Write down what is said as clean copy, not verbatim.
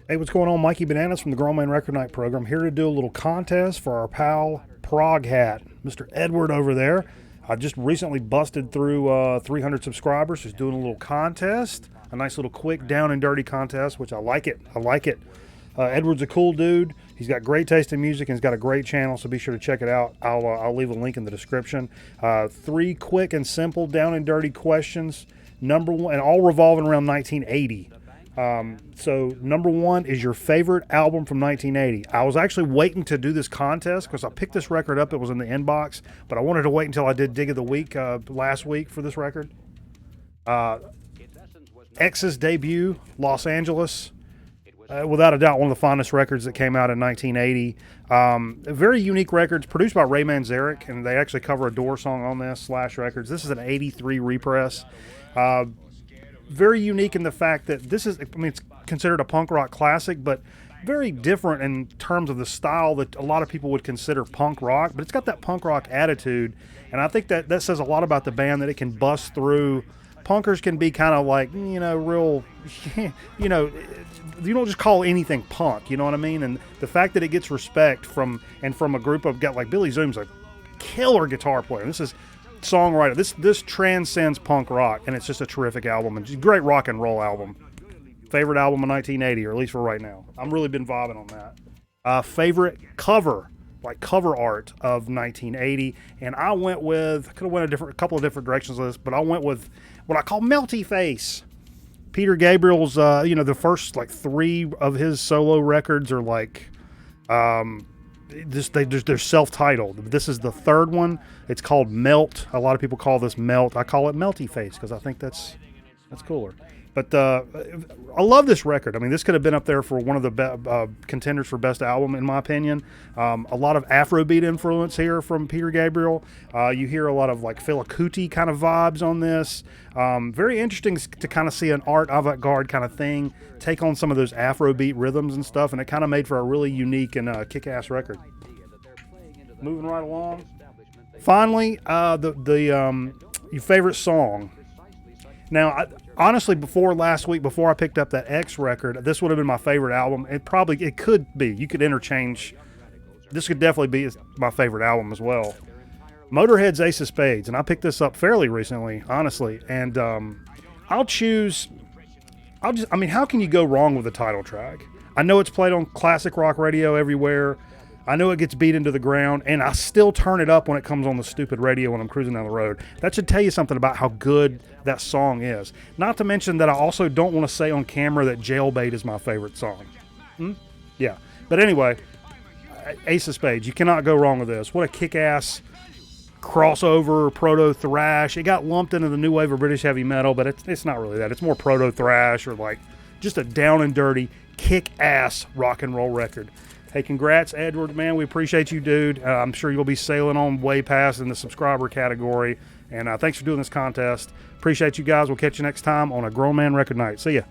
Hey, what's going on? Mikey Bananas from the Grown Man Record Night program, here to do a little contest for our pal ProgHat, Mr. Edward over there. I just recently busted through 300 subscribers. He's doing a little contest, a nice little quick down and dirty contest, which I like it. Edward's a cool dude. He's got great taste in music and he's got a great channel, so be sure to check it out. I'll leave a link in the description. 3 quick and simple down and dirty questions. Number one, and all revolving around 1980. So number one is your favorite album from 1980. I was actually waiting to do this contest because I picked this record up. It was in the inbox, but I wanted to wait until I did Dig of the Week last week for this record. X's debut, Los Angeles. Without a doubt, one of the finest records that came out in 1980. Very unique records, produced by Ray Manzarek, and they actually cover a Doors song on this, Slash Records. This is an 83 repress. Very unique in the fact that this is, I mean, it's considered a punk rock classic, but very different in terms of the style that a lot of people would consider punk rock, but it's got that punk rock attitude, and I think that says a lot about the band, that it can bust through. Punkers can be kind of like, real, you don't just call anything punk, you know what I mean? And the fact that it gets respect from a group of guys like Billy Zoom's a killer guitar player. This is songwriter. This transcends punk rock, and it's just a terrific album and just a great rock and roll album. Favorite album of 1980, or at least for right now. I've really been vibing on that. Favorite cover, like cover art of 1980, and I went with, I could have went a couple of different directions with this, but I went with what I call Melty Face. Peter Gabriel's, the first like 3 of his solo records are like, they're self-titled. This is the 3rd one. It's called Melt. A lot of people call this Melt. I call it Melty Face because I think that's cooler. But I love this record. I mean, this could have been up there for one of the contenders for best album, in my opinion. A lot of Afrobeat influence here from Peter Gabriel. You hear a lot of like Fela Kuti kind of vibes on this. Very interesting to kind of see an art avant-garde kind of thing take on some of those Afrobeat rhythms and stuff, and it kind of made for a really unique and kick-ass record. Moving right along. Finally, your favorite song. Now, honestly, before I picked up that X record, this would have been my favorite album. It could be. You could interchange. This could definitely be my favorite album as well. Motorhead's Ace of Spades, and I picked this up fairly recently, honestly. And how can you go wrong with the title track? I know it's played on classic rock radio everywhere. I know it gets beat into the ground, and I still turn it up when it comes on the stupid radio when I'm cruising down the road. That should tell you something about how good that song is. Not to mention that I also don't want to say on camera that Jailbait is my favorite song. Yeah. But anyway, Ace of Spades, you cannot go wrong with this. What a kick-ass crossover, proto-thrash. It got lumped into the new wave of British heavy metal, but it's not really that. It's more proto-thrash, or like just a down and dirty, kick-ass rock and roll record. Hey, congrats, Edward, man. We appreciate you, dude. I'm sure you'll be sailing on way past in the subscriber category. And thanks for doing this contest. Appreciate you guys. We'll catch you next time on a Grown Man Record Night. See ya.